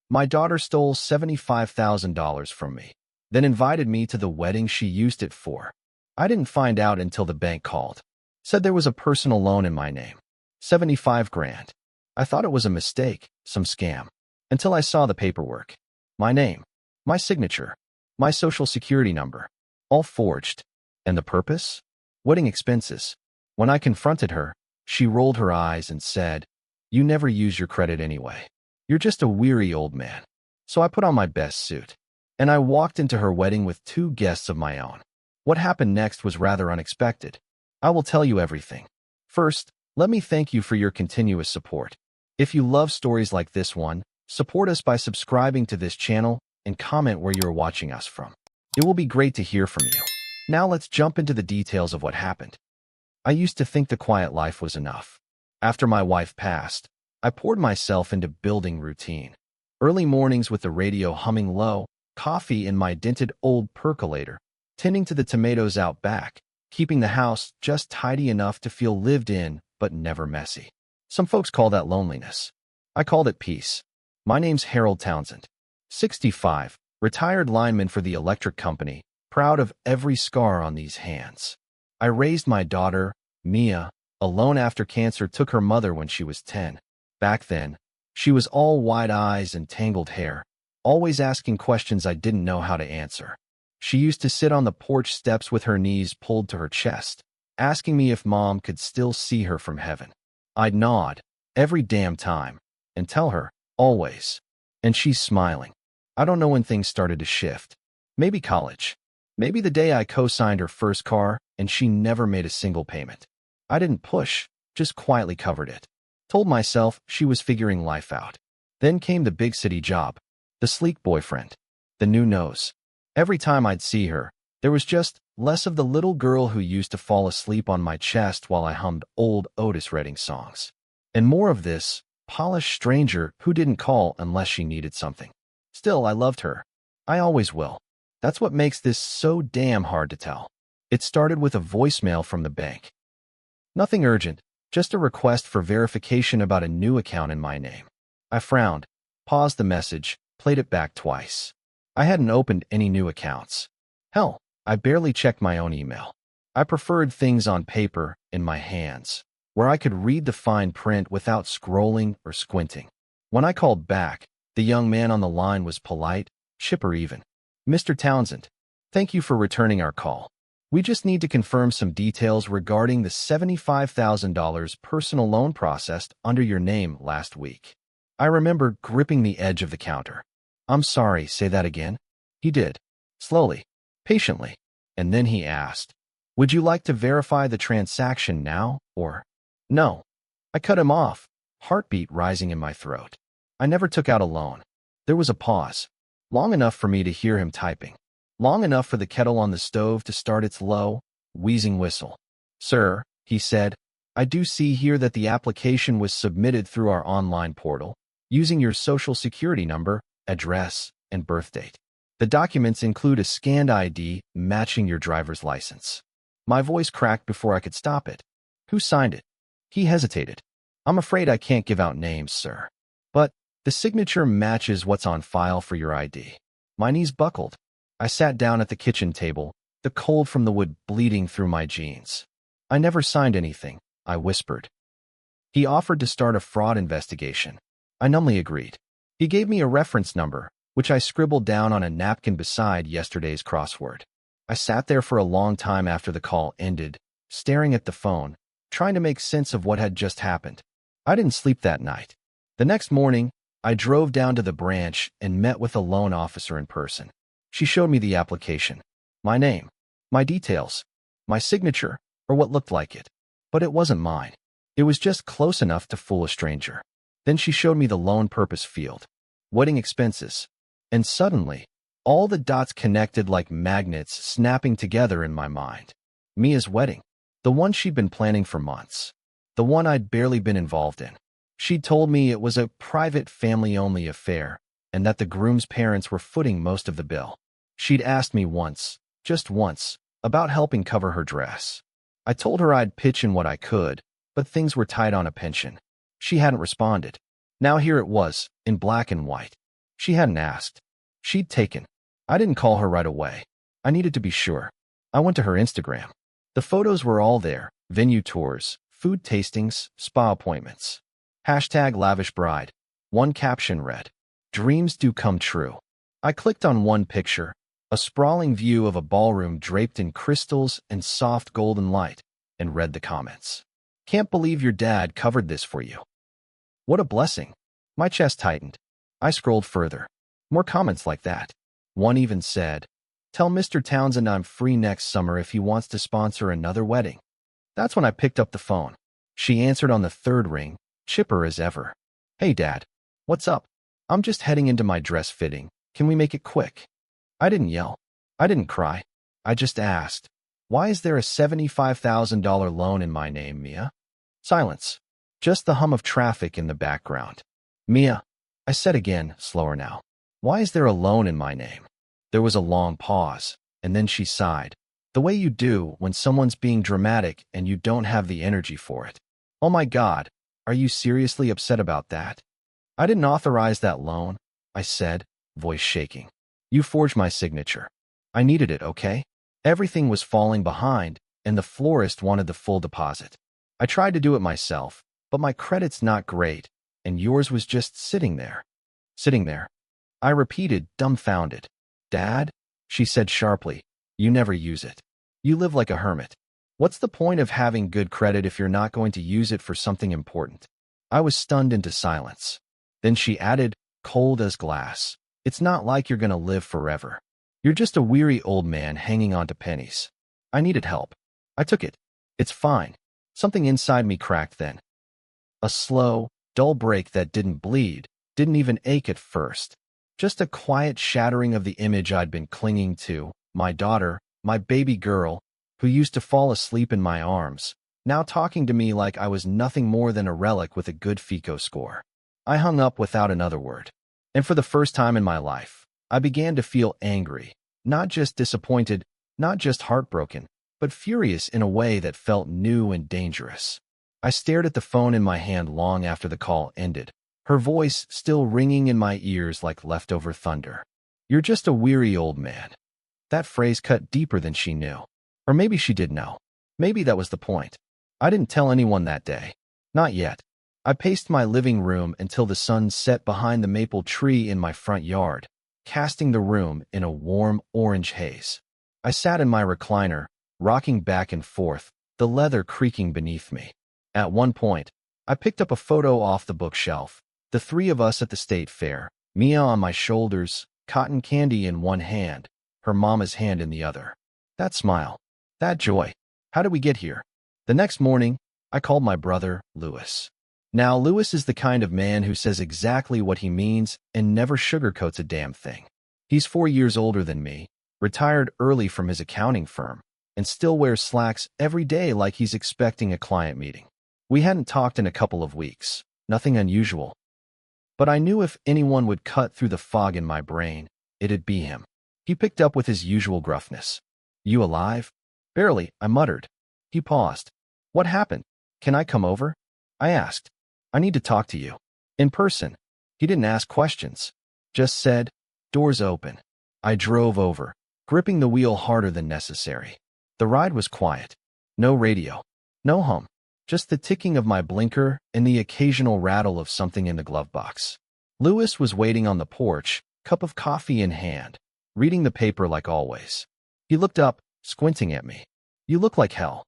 My daughter stole $75,000 from me, then invited me to the wedding she used it for. I didn't find out until the bank called. Said there was a personal loan in my name. 75 grand. I thought it was a mistake, some scam. Until I saw the paperwork. My name, my signature, my social security number, all forged. And the purpose? Wedding expenses. When I confronted her, she rolled her eyes and said, "You never use your credit anyway. You're just a weary old man." So I put on my best suit. And I walked into her wedding with 2 guests of my own. What happened next was rather unexpected. I will tell you everything. First, let me thank you for your continuous support. If you love stories like this one, support us by subscribing to this channel and comment where you are watching us from. It will be great to hear from you. Now let's jump into the details of what happened. I used to think the quiet life was enough. After my wife passed, I poured myself into building routine. Early mornings with the radio humming low, coffee in my dented old percolator, tending to the tomatoes out back, keeping the house just tidy enough to feel lived in but never messy. Some folks call that loneliness. I called it peace. My name's Harold Townsend, 65, retired lineman for the electric company, proud of every scar on these hands. I raised my daughter, Mia, alone after cancer took her mother when she was 10. Back then, she was all wide eyes and tangled hair, always asking questions I didn't know how to answer. She used to sit on the porch steps with her knees pulled to her chest, asking me if Mom could still see her from heaven. I'd nod, every damn time, and tell her, always. And she's smiling. I don't know when things started to shift. Maybe college. Maybe the day I co-signed her first car and she never made a single payment. I didn't push, just quietly covered it. Told myself she was figuring life out. Then came the big city job, the sleek boyfriend, the new nose. Every time I'd see her, there was just less of the little girl who used to fall asleep on my chest while I hummed old Otis Redding songs. And more of this polished stranger who didn't call unless she needed something. Still, I loved her. I always will. That's what makes this so damn hard to tell. It started with a voicemail from the bank. Nothing urgent, just a request for verification about a new account in my name. I frowned, paused the message, played it back twice. I hadn't opened any new accounts. Hell, I barely checked my own email. I preferred things on paper, in my hands, where I could read the fine print without scrolling or squinting. When I called back, the young man on the line was polite, chipper even. "Mr. Townsend, thank you for returning our call. We just need to confirm some details regarding the $75,000 personal loan processed under your name last week." I remember gripping the edge of the counter. "I'm sorry, say that again?" He did, slowly, patiently, and then he asked, "Would you like to verify the transaction now, or?" "No." I cut him off, heartbeat rising in my throat. I never took out a loan. There was a pause, long enough for me to hear him typing, long enough for the kettle on the stove to start its low, wheezing whistle. "Sir," he said, "I do see here that the application was submitted through our online portal, using your social security number, address, and birth date. The documents include a scanned ID matching your driver's license." My voice cracked before I could stop it. "Who signed it?" He hesitated. "I'm afraid I can't give out names, sir. But the signature matches what's on file for your ID." My knees buckled. I sat down at the kitchen table, the cold from the wood bleeding through my jeans. "I never signed anything," I whispered. He offered to start a fraud investigation. I numbly agreed. He gave me a reference number, which I scribbled down on a napkin beside yesterday's crossword. I sat there for a long time after the call ended, staring at the phone, trying to make sense of what had just happened. I didn't sleep that night. The next morning, I drove down to the branch and met with a loan officer in person. She showed me the application, my name, my details, my signature, or what looked like it. But it wasn't mine. It was just close enough to fool a stranger. Then she showed me the loan purpose field, wedding expenses, and suddenly, all the dots connected like magnets snapping together in my mind. Mia's wedding, the one she'd been planning for months, the one I'd barely been involved in. She'd told me it was a private family-only affair and that the groom's parents were footing most of the bill. She'd asked me once, just once, about helping cover her dress. I told her I'd pitch in what I could, but things were tight on a pension. She hadn't responded. Now here it was, in black and white. She hadn't asked. She'd taken. I didn't call her right away. I needed to be sure. I went to her Instagram. The photos were all there: venue tours, food tastings, spa appointments. Hashtag lavish bride. One caption read, "Dreams do come true." I clicked on one picture, a sprawling view of a ballroom draped in crystals and soft golden light, and read the comments. "Can't believe your dad covered this for you. What a blessing." My chest tightened. I scrolled further. More comments like that. One even said, "Tell Mr. Townsend I'm free next summer if he wants to sponsor another wedding." That's when I picked up the phone. She answered on the third ring, chipper as ever. "Hey, Dad. What's up? I'm just heading into my dress fitting. Can we make it quick?" I didn't yell. I didn't cry. I just asked, "Why is there a $75,000 loan in my name, Mia?" Silence. Just the hum of traffic in the background. "Mia," I said again, slower now. "Why is there a loan in my name?" There was a long pause, and then she sighed. The way you do when someone's being dramatic and you don't have the energy for it. "Oh my God, are you seriously upset about that?" "I didn't authorize that loan," I said, voice shaking. "You forged my signature. I needed it, okay?" Everything was falling behind, and the florist wanted the full deposit. I tried to do it myself, but my credit's not great, and yours was just sitting there. Sitting there. I repeated, dumbfounded. "Dad?" she said sharply. "You never use it. You live like a hermit. What's the point of having good credit if you're not going to use it for something important?" I was stunned into silence. Then she added, cold as glass, "It's not like you're going to live forever. You're just a weary old man hanging on to pennies." I needed help. I took it. "It's fine." Something inside me cracked then. A slow, dull break that didn't bleed, didn't even ache at first. Just a quiet shattering of the image I'd been clinging to, my daughter, my baby girl, who used to fall asleep in my arms, now talking to me like I was nothing more than a relic with a good FICO score. I hung up without another word. And for the first time in my life, I began to feel angry, not just disappointed, not just heartbroken, but furious in a way that felt new and dangerous. I stared at the phone in my hand long after the call ended, her voice still ringing in my ears like leftover thunder. "You're just a weary old man." That phrase cut deeper than she knew. Or maybe she did know. Maybe that was the point. I didn't tell anyone that day. Not yet. I paced my living room until the sun set behind the maple tree in my front yard, casting the room in a warm orange haze. I sat in my recliner, rocking back and forth, the leather creaking beneath me. At one point, I picked up a photo off the bookshelf, the three of us at the state fair, Mia on my shoulders, cotton candy in one hand, her mama's hand in the other. That smile, that joy. How did we get here? The next morning, I called my brother, Louis. Now, Louis is the kind of man who says exactly what he means and never sugarcoats a damn thing. He's 4 years older than me, retired early from his accounting firm, and still wears slacks every day like he's expecting a client meeting. We hadn't talked in a couple of weeks, nothing unusual. But I knew if anyone would cut through the fog in my brain, it'd be him. He picked up with his usual gruffness. "You alive?" "Barely," I muttered. He paused. "What happened? Can I come over?" I asked. "I need to talk to you. In person." He didn't ask questions. Just said, "Doors open." I drove over, gripping the wheel harder than necessary. The ride was quiet. No radio. No hum. Just the ticking of my blinker and the occasional rattle of something in the glove box. Louis was waiting on the porch, cup of coffee in hand, reading the paper like always. He looked up, squinting at me. "You look like hell."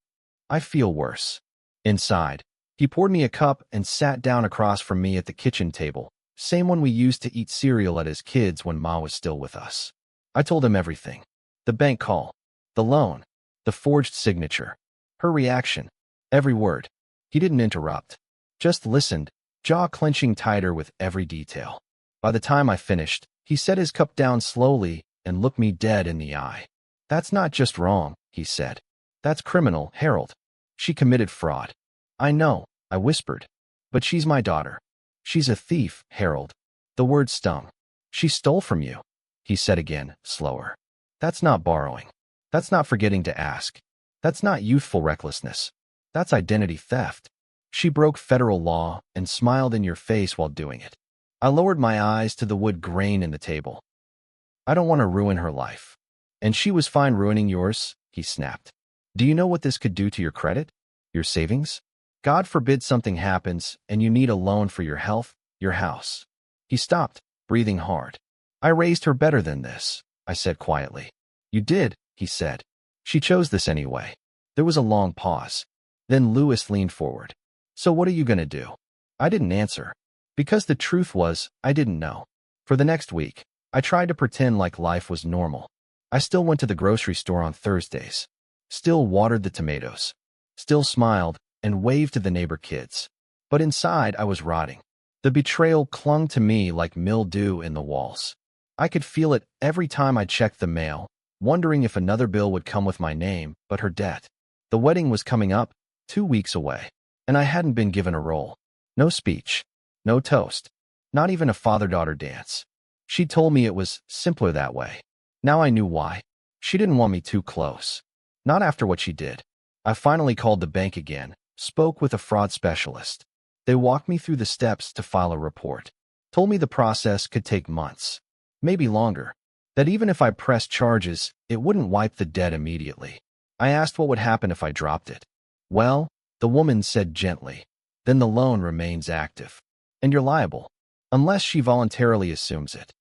"I feel worse." Inside, he poured me a cup and sat down across from me at the kitchen table, same one we used to eat cereal at as kids when Ma was still with us. I told him everything. The bank call, the loan, the forged signature, her reaction, every word. He didn't interrupt, just listened, jaw clenching tighter with every detail. By the time I finished, he set his cup down slowly and looked me dead in the eye. "That's not just wrong," he said. "That's criminal, Harold. She committed fraud." "I know," I whispered. "But she's my daughter." "She's a thief, Harold." The word stung. "She stole from you," he said again, slower. "That's not borrowing. That's not forgetting to ask. That's not youthful recklessness. That's identity theft. She broke federal law and smiled in your face while doing it." I lowered my eyes to the wood grain in the table. I don't want to ruin her life. And she was fine ruining yours, he snapped. Do you know what this could do to your credit? Your savings? God forbid something happens and you need a loan for your health, your house. He stopped, breathing hard. I raised her better than this, I said quietly. You did, he said. She chose this anyway. There was a long pause. Then Lewis leaned forward. So what are you going to do? I didn't answer. Because the truth was, I didn't know. For the next week, I tried to pretend like life was normal. I still went to the grocery store on Thursdays. Still watered the tomatoes. Still smiled and waved to the neighbor kids. But inside, I was rotting. The betrayal clung to me like mildew in the walls. I could feel it every time I checked the mail, wondering if another bill would come with my name, but her debt. The wedding was coming up, 2 weeks away, and I hadn't been given a role. No speech. No toast. Not even a father-daughter dance. She told me it was simpler that way. Now I knew why. She didn't want me too close. Not after what she did. I finally called the bank again, spoke with a fraud specialist. They walked me through the steps to file a report. Told me the process could take months. Maybe longer. That even if I pressed charges, it wouldn't wipe the debt immediately. I asked what would happen if I dropped it. Well, the woman said gently, then the loan remains active. And you're liable. Unless she voluntarily assumes it.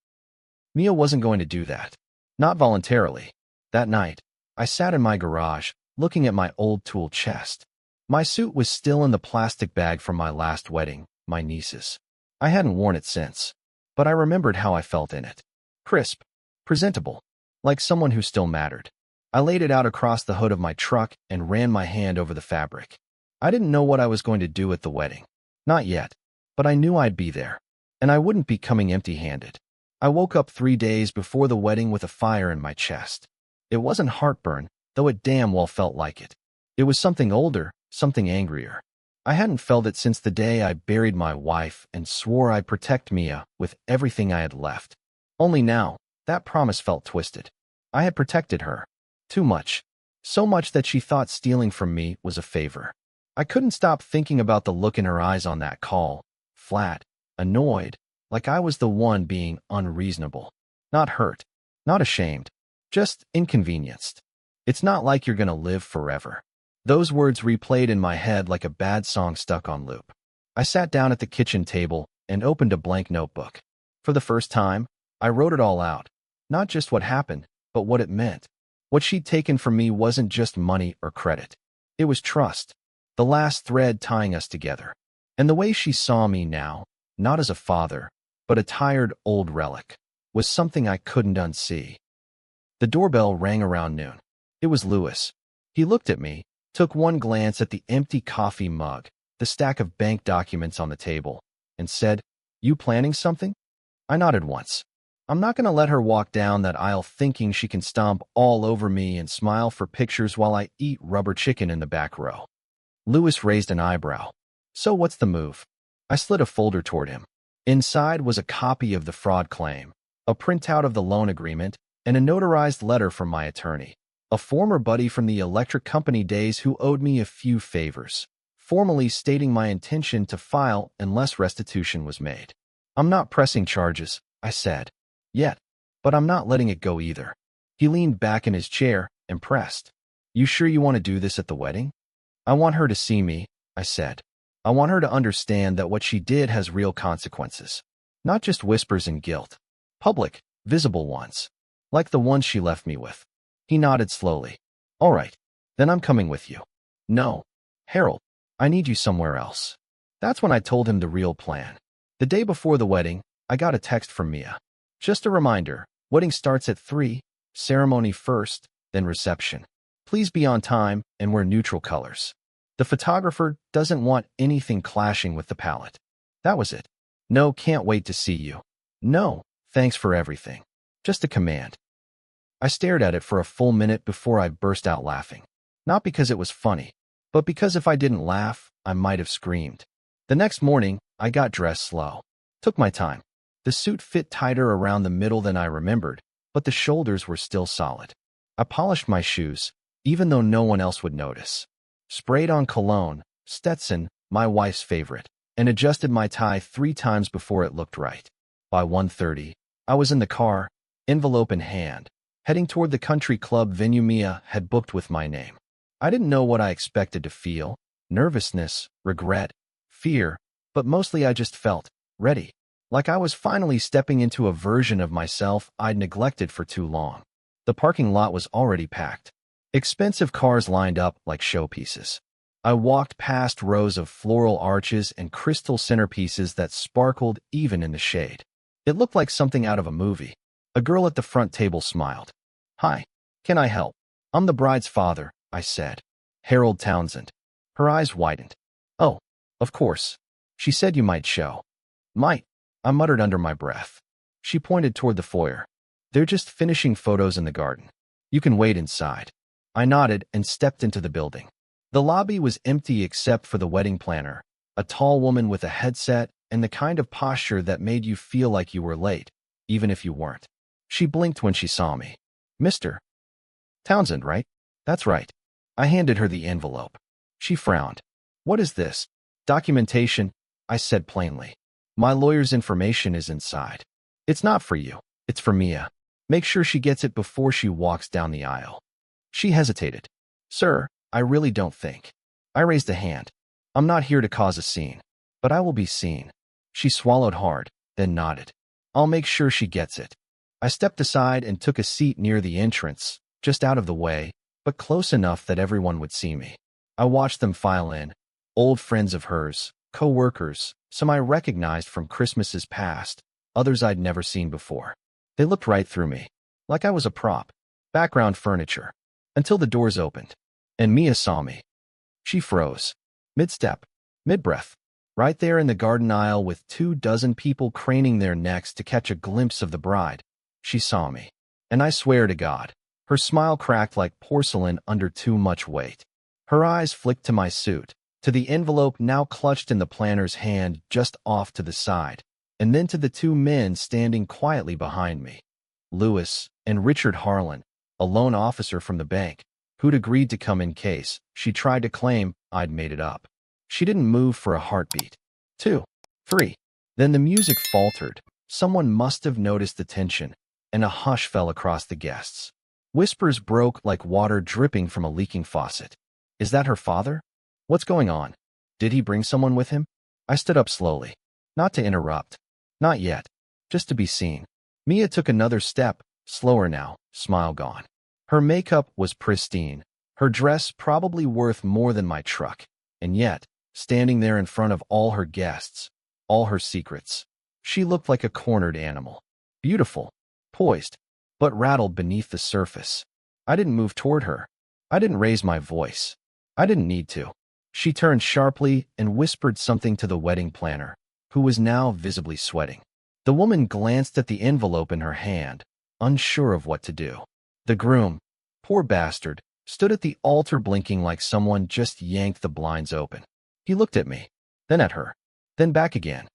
Mia wasn't going to do that. Not voluntarily. That night, I sat in my garage, looking at my old tool chest. My suit was still in the plastic bag from my last wedding, my niece's. I hadn't worn it since, but I remembered how I felt in it. Crisp, presentable, like someone who still mattered. I laid it out across the hood of my truck and ran my hand over the fabric. I didn't know what I was going to do at the wedding. Not yet, but I knew I'd be there, and I wouldn't be coming empty-handed. I woke up 3 days before the wedding with a fire in my chest. It wasn't heartburn, though it damn well felt like it. It was something older, something angrier. I hadn't felt it since the day I buried my wife and swore I'd protect Mia with everything I had left. Only now, that promise felt twisted. I had protected her. Too much. So much that she thought stealing from me was a favor. I couldn't stop thinking about the look in her eyes on that call. Flat, annoyed, like I was the one being unreasonable. Not hurt, not ashamed, just inconvenienced. It's not like you're gonna live forever. Those words replayed in my head like a bad song stuck on loop. I sat down at the kitchen table and opened a blank notebook. For the first time, I wrote it all out. Not just what happened, but what it meant. What she'd taken from me wasn't just money or credit. It was trust, the last thread tying us together. And the way she saw me now, not as a father, but a tired old relic, was something I couldn't unsee. The doorbell rang around noon. It was Lewis. He looked at me, took one glance at the empty coffee mug, the stack of bank documents on the table, and said, "You planning something?" I nodded once. I'm not going to let her walk down that aisle thinking she can stomp all over me and smile for pictures while I eat rubber chicken in the back row. Lewis raised an eyebrow. So what's the move? I slid a folder toward him. Inside was a copy of the fraud claim, a printout of the loan agreement, and a notarized letter from my attorney, a former buddy from the electric company days who owed me a few favors, formally stating my intention to file unless restitution was made. I'm not pressing charges, I said. Yet, but I'm not letting it go either. He leaned back in his chair, impressed. You sure you want to do this at the wedding? I want her to see me, I said. I want her to understand that what she did has real consequences. Not just whispers and guilt. Public, visible ones. Like the ones she left me with. He nodded slowly. All right, then I'm coming with you. No, Harold, I need you somewhere else. That's when I told him the real plan. The day before the wedding, I got a text from Mia. Just a reminder, wedding starts at 3, ceremony first, then reception. Please be on time and wear neutral colors. The photographer doesn't want anything clashing with the palette. That was it. No, can't wait to see you. No, thanks for everything. Just a command. I stared at it for a full minute before I burst out laughing. Not because it was funny, but because if I didn't laugh, I might have screamed. The next morning, I got dressed slow. Took my time. The suit fit tighter around the middle than I remembered, but the shoulders were still solid. I polished my shoes, even though no one else would notice. Sprayed on cologne, Stetson, my wife's favorite, and adjusted my tie 3 times before it looked right. By 1:30, I was in the car, envelope in hand, heading toward the country club venue Mia had booked with my name. I didn't know what I expected to feel: nervousness, regret, fear, but mostly I just felt ready. Like I was finally stepping into a version of myself I'd neglected for too long. The parking lot was already packed. Expensive cars lined up like showpieces. I walked past rows of floral arches and crystal centerpieces that sparkled even in the shade. It looked like something out of a movie. A girl at the front table smiled. "Hi, can I help?" "I'm the bride's father," I said. "Harold Townsend." Her eyes widened. "Oh, of course. She said you might show." "Might," I muttered under my breath. She pointed toward the foyer. "They're just finishing photos in the garden. You can wait inside." I nodded and stepped into the building. The lobby was empty except for the wedding planner, a tall woman with a headset and the kind of posture that made you feel like you were late, even if you weren't. She blinked when she saw me. "Mr. Townsend, right?" "That's right." I handed her the envelope. She frowned. "What is this?" "Documentation," I said plainly. "My lawyer's information is inside." "It's not for you. It's for Mia. Make sure she gets it before she walks down the aisle." She hesitated. "Sir, I really don't think." I raised a hand. "I'm not here to cause a scene, but I will be seen." She swallowed hard, then nodded. "I'll make sure she gets it." I stepped aside and took a seat near the entrance, just out of the way, but close enough that everyone would see me. I watched them file in. Old friends of hers, co-workers, some I recognized from Christmases past, others I'd never seen before. They looked right through me, like I was a prop, background furniture, until the doors opened, and Mia saw me. She froze, mid-step, mid-breath, right there in the garden aisle with 24 people craning their necks to catch a glimpse of the bride. She saw me, and I swear to God, her smile cracked like porcelain under too much weight. Her eyes flicked to my suit, to the envelope now clutched in the planner's hand just off to the side, and then to the 2 men standing quietly behind me. Lewis and Richard Harlan, a loan officer from the bank, who'd agreed to come in case she tried to claim I'd made it up. She didn't move for a heartbeat. 2, 3. Then the music faltered. Someone must have noticed the tension, and a hush fell across the guests. Whispers broke like water dripping from a leaking faucet. "Is that her father? What's going on? Did he bring someone with him?" I stood up slowly. Not to interrupt. Not yet. Just to be seen. Mia took another step, slower now, smile gone. Her makeup was pristine, her dress probably worth more than my truck, and yet, standing there in front of all her guests, all her secrets, she looked like a cornered animal. Beautiful, poised, but rattled beneath the surface. I didn't move toward her. I didn't raise my voice. I didn't need to. She turned sharply and whispered something to the wedding planner, who was now visibly sweating. The woman glanced at the envelope in her hand, unsure of what to do. The groom, poor bastard, stood at the altar blinking like someone just yanked the blinds open. He looked at me, then at her, then back again.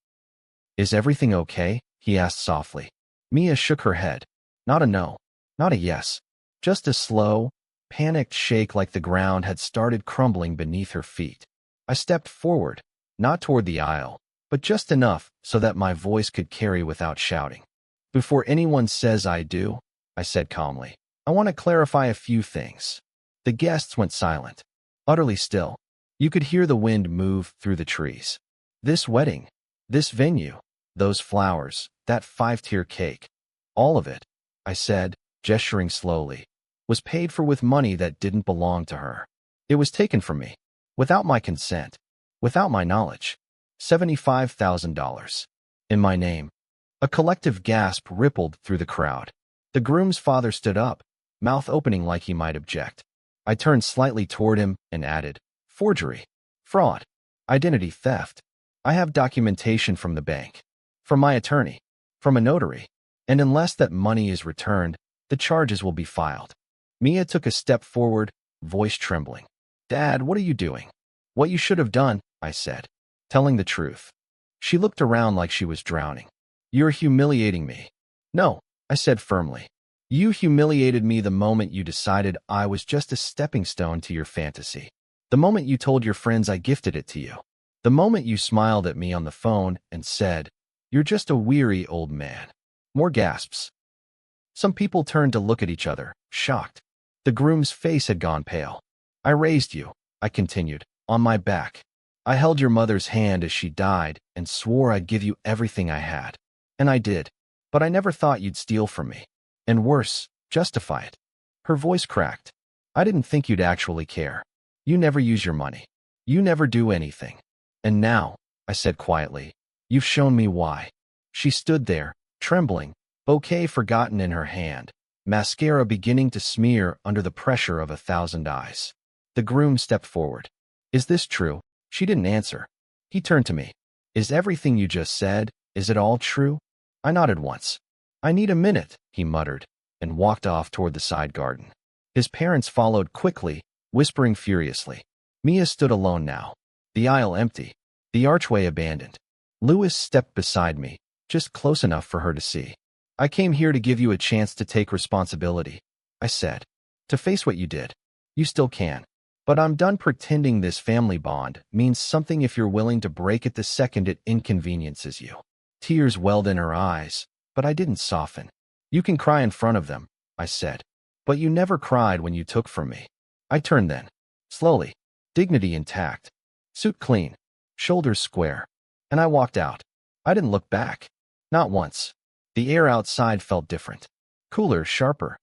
"Is everything okay?" he asked softly. Mia shook her head. Not a no, not a yes, just a slow, panicked shake like the ground had started crumbling beneath her feet. I stepped forward, not toward the aisle, but just enough so that my voice could carry without shouting. "Before anyone says I do," I said calmly, "I want to clarify a few things." The guests went silent, utterly still. You could hear the wind move through the trees. This wedding, this venue, those flowers, that 5-tier cake, all of it, I said, gesturing slowly, was paid for with money that didn't belong to her. It was taken from me, without my consent, without my knowledge. $75,000. In my name. A collective gasp rippled through the crowd. The groom's father stood up, mouth opening like he might object. I turned slightly toward him and added, "Forgery, fraud, identity theft. I have documentation from the bank, from my attorney, from a notary, and unless that money is returned, the charges will be filed." Mia took a step forward, voice trembling. "Dad, what are you doing?" "What you should have done," I said. "Telling the truth." She looked around like she was drowning. "You're humiliating me." "No," I said firmly. "You humiliated me the moment you decided I was just a stepping stone to your fantasy. The moment you told your friends I gifted it to you. The moment you smiled at me on the phone and said, "You're just a weary old man." More gasps. Some people turned to look at each other, shocked. The groom's face had gone pale. "I raised you," I continued, "on my back. I held your mother's hand as she died and swore I'd give you everything I had. And I did. But I never thought you'd steal from me. And worse, justify it." Her voice cracked. "I didn't think you'd actually care. You never use your money. You never do anything. And now," I said quietly, "you've shown me why." She stood there, trembling, bouquet forgotten in her hand, mascara beginning to smear under the pressure of 1,000 eyes. The groom stepped forward. "Is this true?" She didn't answer. He turned to me. "Is everything you just said, is it all true?" I nodded once. "I need a minute," he muttered, and walked off toward the side garden. His parents followed quickly, whispering furiously. Mia stood alone now. The aisle empty. The archway abandoned. Louis stepped beside me, just close enough for her to see. "I came here to give you a chance to take responsibility," I said. "To face what you did. You still can. But I'm done pretending this family bond means something if you're willing to break it the second it inconveniences you." Tears welled in her eyes, but I didn't soften. "You can cry in front of them," I said. "But you never cried when you took from me." I turned then. Slowly. Dignity intact. Suit clean. Shoulders square. And I walked out. I didn't look back. Not once. The air outside felt different. Cooler, sharper.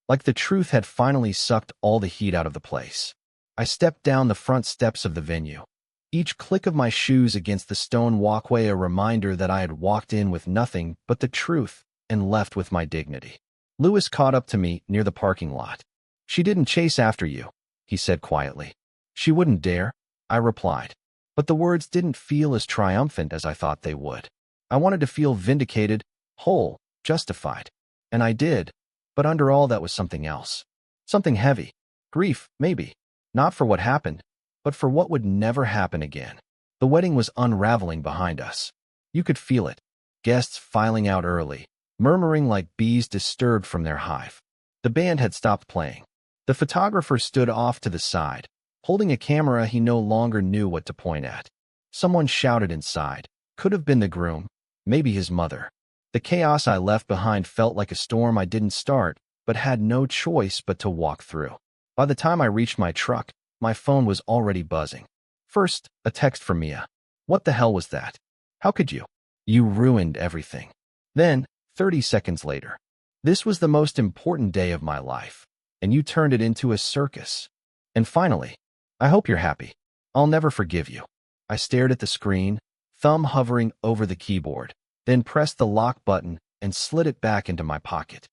Like the truth had finally sucked all the heat out of the place. I stepped down the front steps of the venue. Each click of my shoes against the stone walkway a reminder that I had walked in with nothing but the truth and left with my dignity. Louis caught up to me near the parking lot. "She didn't chase after you," he said quietly. "She wouldn't dare," I replied. But the words didn't feel as triumphant as I thought they would. I wanted to feel vindicated, whole, justified. And I did. But under all that was something else. Something heavy. Grief, maybe. Not for what happened, but for what would never happen again. The wedding was unraveling behind us. You could feel it. Guests filing out early, murmuring like bees disturbed from their hive. The band had stopped playing. The photographer stood off to the side, holding a camera he no longer knew what to point at. Someone shouted inside. Could have been the groom, maybe his mother. The chaos I left behind felt like a storm I didn't start, but had no choice but to walk through. By the time I reached my truck, my phone was already buzzing. First, a text from Mia. "What the hell was that? How could you? You ruined everything." Then, 30 seconds later, "This was the most important day of my life, and you turned it into a circus." And finally, "I hope you're happy. I'll never forgive you." I stared at the screen, thumb hovering over the keyboard, then pressed the lock button and slid it back into my pocket.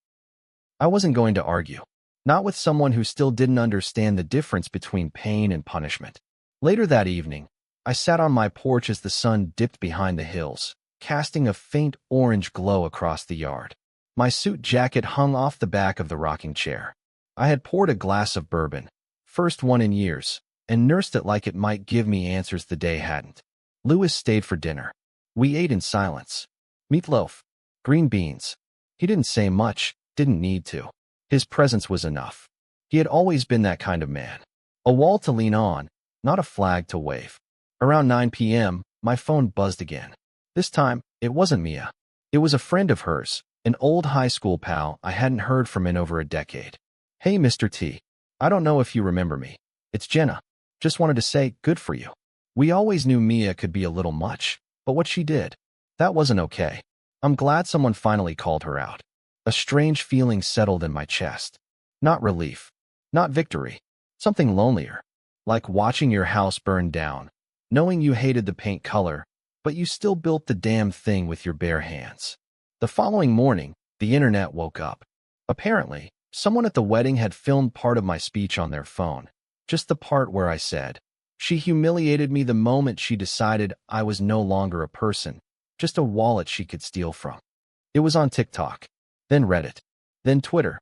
I wasn't going to argue. Not with someone who still didn't understand the difference between pain and punishment. Later that evening, I sat on my porch as the sun dipped behind the hills, casting a faint orange glow across the yard. My suit jacket hung off the back of the rocking chair. I had poured a glass of bourbon, first one in years, and nursed it like it might give me answers the day hadn't. Louis stayed for dinner. We ate in silence. Meatloaf. Green beans. He didn't say much, didn't need to. His presence was enough. He had always been that kind of man. A wall to lean on, not a flag to wave. Around 9 p.m., my phone buzzed again. This time, it wasn't Mia. It was a friend of hers, an old high school pal I hadn't heard from in over a decade. "Hey, Mr. T. I don't know if you remember me. It's Jenna. Just wanted to say, good for you. We always knew Mia could be a little much, but what she did, that wasn't okay. I'm glad someone finally called her out." A strange feeling settled in my chest. Not relief. Not victory. Something lonelier. Like watching your house burn down, knowing you hated the paint color, but you still built the damn thing with your bare hands. The following morning, the internet woke up. Apparently, someone at the wedding had filmed part of my speech on their phone. Just the part where I said, "She humiliated me the moment she decided I was no longer a person, just a wallet she could steal from." It was on TikTok. Then Reddit. Then Twitter.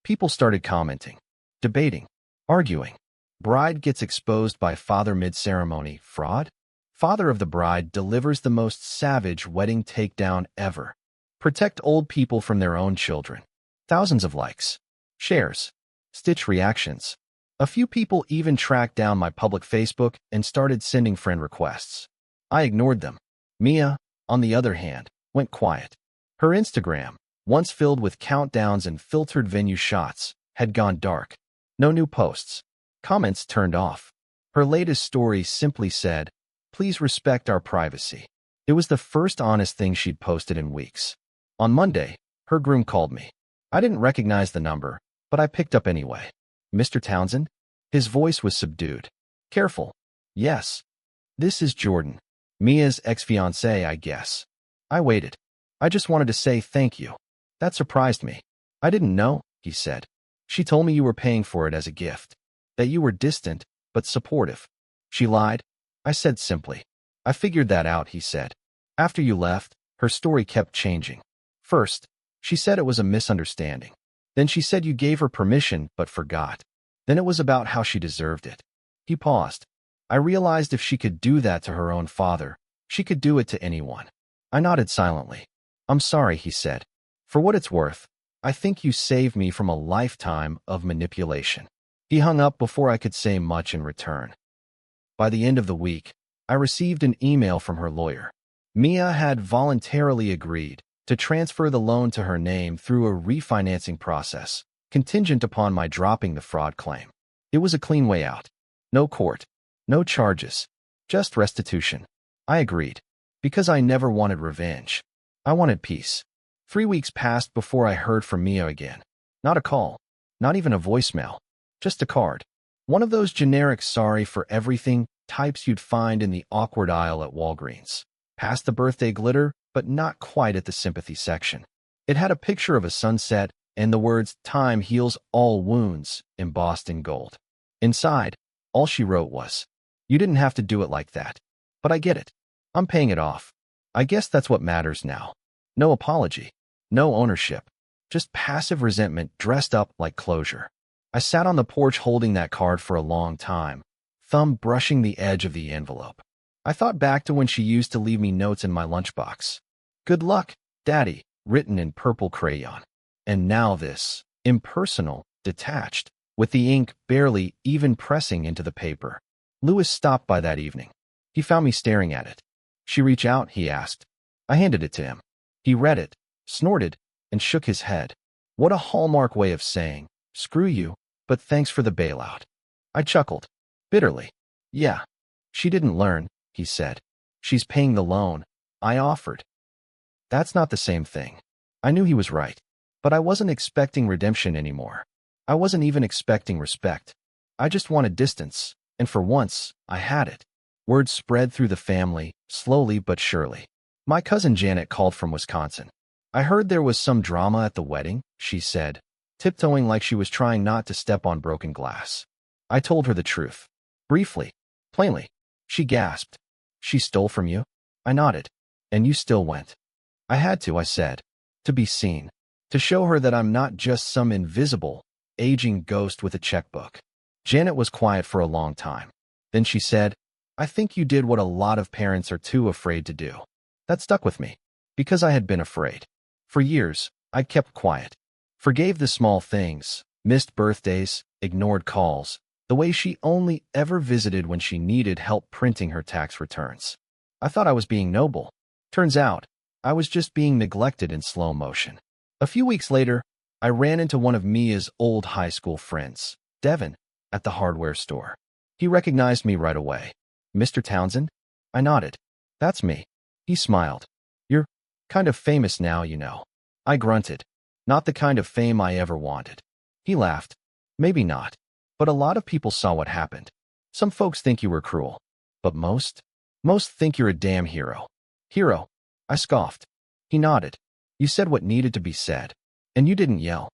People started commenting, debating, arguing. Bride gets exposed by father mid-ceremony. Fraud? Father of the bride delivers the most savage wedding takedown ever. Protect old people from their own children. Thousands of likes. Shares. Stitch reactions. A few people even tracked down my public Facebook and started sending friend requests. I ignored them. Mia, on the other hand, went quiet. Her Instagram, once filled with countdowns and filtered venue shots, had gone dark. No new posts. Comments turned off. Her latest story simply said, "Please respect our privacy." It was the first honest thing she'd posted in weeks. On Monday, her groom called me. I didn't recognize the number, but I picked up anyway. "Mr. Townsend?" His voice was subdued. "Careful." "Yes." "This is Jordan. Mia's ex-fiancé, I guess." I waited. "I just wanted to say thank you." That surprised me. "I didn't know," he said. "She told me you were paying for it as a gift. That you were distant, but supportive." "She lied," I said simply. "I figured that out," he said. "After you left, her story kept changing. First, she said it was a misunderstanding. Then she said you gave her permission but forgot. Then it was about how she deserved it." He paused. "I realized if she could do that to her own father, she could do it to anyone." I nodded silently. "I'm sorry," he said. "For what it's worth, I think you saved me from a lifetime of manipulation." He hung up before I could say much in return. By the end of the week, I received an email from her lawyer. Mia had voluntarily agreed to transfer the loan to her name through a refinancing process, contingent upon my dropping the fraud claim. It was a clean way out. No court, no charges, just restitution. I agreed, because I never wanted revenge. I wanted peace. 3 weeks passed before I heard from Mia again. Not a call, not even a voicemail, just a card. One of those generic sorry for everything types you'd find in the awkward aisle at Walgreens. Past the birthday glitter, but not quite at the sympathy section. It had a picture of a sunset and the words "Time heals all wounds" embossed in gold. Inside, all she wrote was, "You didn't have to do it like that. But I get it. I'm paying it off. I guess that's what matters now." No apology. No ownership. Just passive resentment dressed up like closure. I sat on the porch holding that card for a long time, thumb brushing the edge of the envelope. I thought back to when she used to leave me notes in my lunchbox. "Good luck, Daddy," written in purple crayon. And now this, impersonal, detached, with the ink barely even pressing into the paper. Louis stopped by that evening. He found me staring at it. "She reach out?" he asked. I handed it to him. He read it, snorted, and shook his head. What a hallmark way of saying, "Screw you, but thanks for the bailout." I chuckled, bitterly. "Yeah, she didn't learn," he said. "She's paying the loan," I offered. "That's not the same thing." I knew he was right, but I wasn't expecting redemption anymore. I wasn't even expecting respect. I just wanted distance, and for once, I had it. Word spread through the family, slowly but surely. My cousin Janet called from Wisconsin. "I heard there was some drama at the wedding," she said, tiptoeing like she was trying not to step on broken glass. I told her the truth. Briefly, plainly. She gasped. "She stole from you?" I nodded. "And you still went?" "I had to," I said. "To be seen. To show her that I'm not just some invisible, aging ghost with a checkbook." Janet was quiet for a long time. Then she said, "I think you did what a lot of parents are too afraid to do." That stuck with me, because I had been afraid. For years, I'd kept quiet. Forgave the small things, missed birthdays, ignored calls, the way she only ever visited when she needed help printing her tax returns. I thought I was being noble. Turns out, I was just being neglected in slow motion. A few weeks later, I ran into one of Mia's old high school friends, Devin, at the hardware store. He recognized me right away. "Mr. Townsend?" I nodded. "That's me." He smiled. "You're kind of famous now, you know." I grunted. "Not the kind of fame I ever wanted." He laughed. "Maybe not. But a lot of people saw what happened. Some folks think you were cruel. But most think you're a damn hero." "Hero?" I scoffed. He nodded. "You said what needed to be said. And you didn't yell.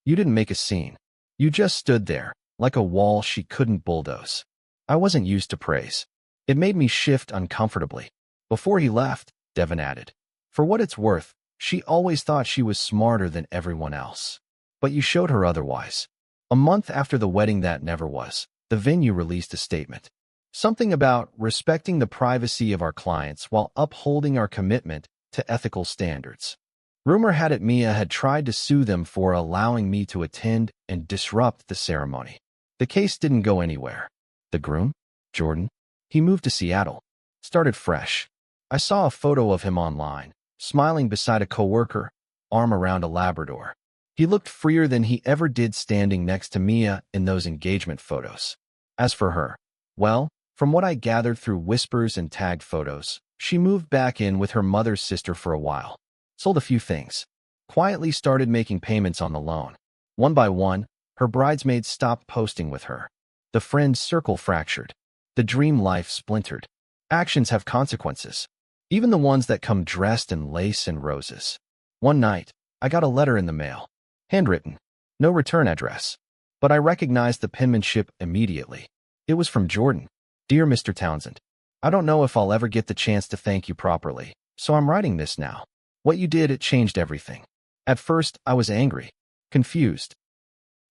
You didn't make a scene. You just stood there, like a wall she couldn't bulldoze." I wasn't used to praise. It made me shift uncomfortably. Before he left, Devin added, "For what it's worth, she always thought she was smarter than everyone else. But you showed her otherwise." A month after the wedding that never was, the venue released a statement. Something about respecting the privacy of our clients while upholding our commitment to ethical standards. Rumor had it Mia had tried to sue them for allowing me to attend and disrupt the ceremony. The case didn't go anywhere. The groom, Jordan, he moved to Seattle. Started fresh. I saw a photo of him online, smiling beside a coworker, arm around a Labrador. He looked freer than he ever did standing next to Mia in those engagement photos. As for her, well, from what I gathered through whispers and tagged photos, she moved back in with her mother's sister for a while. Sold a few things. Quietly started making payments on the loan. One by one, her bridesmaids stopped posting with her. The friend circle fractured. The dream life splintered. Actions have consequences. Even the ones that come dressed in lace and roses. One night, I got a letter in the mail. Handwritten. No return address. But I recognized the penmanship immediately. It was from Jordan. Dear Mr. Townsend, I don't know if I'll ever get the chance to thank you properly, so I'm writing this now. What you did, it changed everything. At first, I was angry, confused.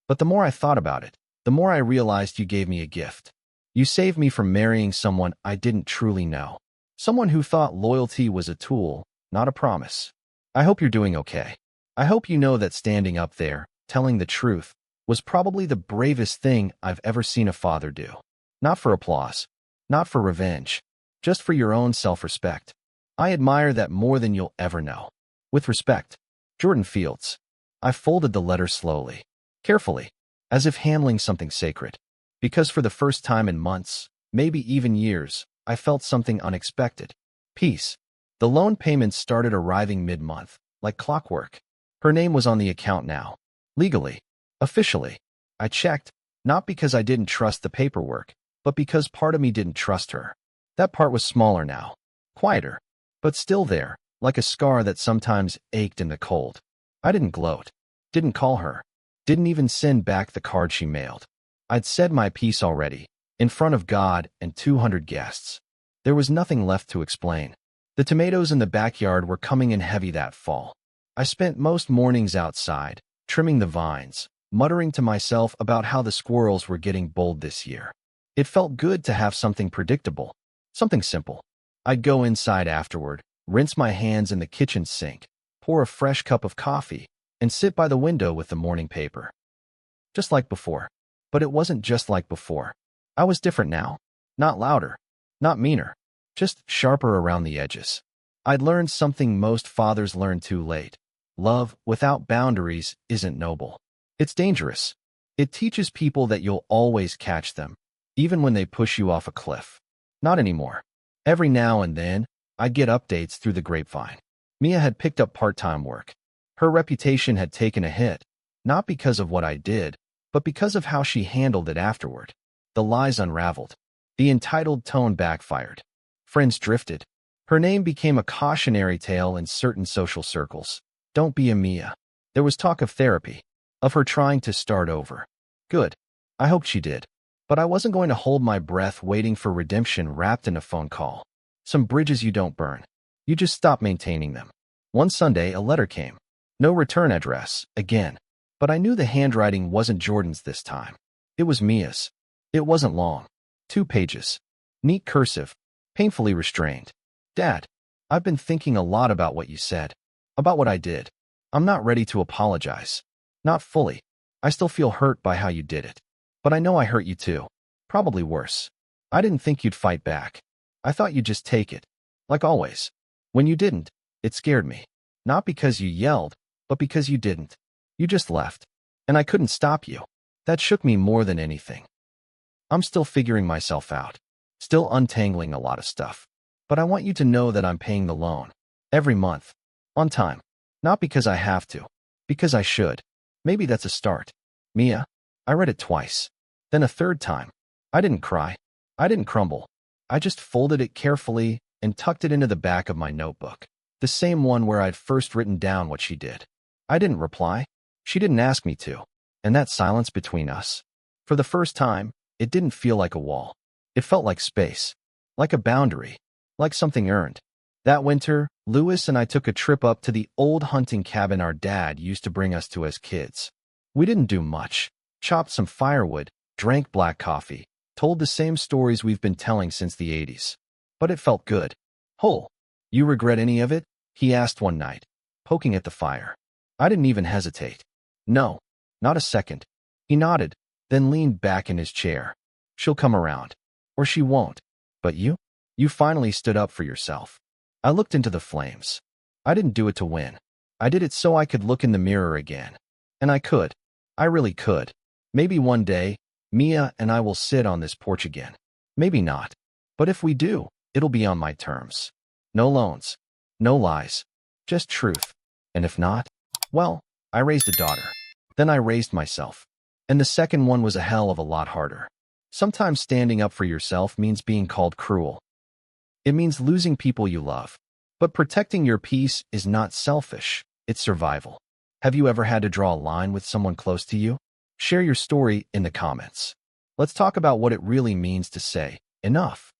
But the more I thought about it, the more I realized you gave me a gift. You saved me from marrying someone I didn't truly know. Someone who thought loyalty was a tool, not a promise. I hope you're doing okay. I hope you know that standing up there, telling the truth, was probably the bravest thing I've ever seen a father do. Not for applause, not for revenge, just for your own self-respect. I admire that more than you'll ever know. With respect, Jordan Fields. I folded the letter slowly, carefully, as if handling something sacred. Because for the first time in months, maybe even years, I felt something unexpected. Peace. The loan payments started arriving mid-month, like clockwork. Her name was on the account now. Legally. Officially. I checked, not because I didn't trust the paperwork, but because part of me didn't trust her. That part was smaller now. Quieter. But still there, like a scar that sometimes ached in the cold. I didn't gloat. Didn't call her. Didn't even send back the card she mailed. I'd said my piece already, in front of God and 200 guests. There was nothing left to explain. The tomatoes in the backyard were coming in heavy that fall. I spent most mornings outside, trimming the vines, muttering to myself about how the squirrels were getting bold this year. It felt good to have something predictable, something simple. I'd go inside afterward, rinse my hands in the kitchen sink, pour a fresh cup of coffee, and sit by the window with the morning paper. Just like before. But it wasn't just like before. I was different now. Not louder. Not meaner. Just sharper around the edges. I'd learned something most fathers learn too late. Love without boundaries isn't noble. It's dangerous. It teaches people that you'll always catch them, even when they push you off a cliff. Not anymore. Every now and then, I'd get updates through the grapevine. Mia had picked up part-time work. Her reputation had taken a hit, not because of what I did, but because of how she handled it afterward. The lies unraveled. The entitled tone backfired. Friends drifted. Her name became a cautionary tale in certain social circles. Don't be a Mia. There was talk of therapy, of her trying to start over. Good. I hoped she did. But I wasn't going to hold my breath waiting for redemption wrapped in a phone call. Some bridges you don't burn. You just stop maintaining them. One Sunday, a letter came. No return address, again. But I knew the handwriting wasn't Jordan's this time. It was Mia's. It wasn't long. 2 pages. Neat cursive. Painfully restrained. Dad, I've been thinking a lot about what you said. About what I did. I'm not ready to apologize. Not fully. I still feel hurt by how you did it. But I know I hurt you too. Probably worse. I didn't think you'd fight back. I thought you'd just take it. Like always. When you didn't, it scared me. Not because you yelled, but because you didn't. You just left. And I couldn't stop you. That shook me more than anything. I'm still figuring myself out. Still untangling a lot of stuff. But I want you to know that I'm paying the loan. Every month. On time. Not because I have to. Because I should. Maybe that's a start. Mia, I read it twice. Then a third time. I didn't cry. I didn't crumble. I just folded it carefully and tucked it into the back of my notebook. The same one where I'd first written down what she did. I didn't reply. She didn't ask me to. And that silence between us. For the first time, it didn't feel like a wall. It felt like space. Like a boundary. Like something earned. That winter, Lewis and I took a trip up to the old hunting cabin our dad used to bring us to as kids. We didn't do much. Chopped some firewood, drank black coffee, told the same stories we've been telling since the 80s. But it felt good. Whole. You regret any of it? He asked one night, poking at the fire. I didn't even hesitate. No. Not a second. He nodded. then leaned back in his chair. She'll come around. Or she won't. But you? You finally stood up for yourself. I looked into the flames. I didn't do it to win. I did it so I could look in the mirror again. And I could. I really could. Maybe one day, Mia and I will sit on this porch again. Maybe not. But if we do, it'll be on my terms. No loans. No lies. Just truth. And if not, well, I raised a daughter. Then I raised myself. And the second one was a hell of a lot harder. Sometimes standing up for yourself means being called cruel. It means losing people you love. But protecting your peace is not selfish, it's survival. Have you ever had to draw a line with someone close to you? Share your story in the comments. Let's talk about what it really means to say, enough.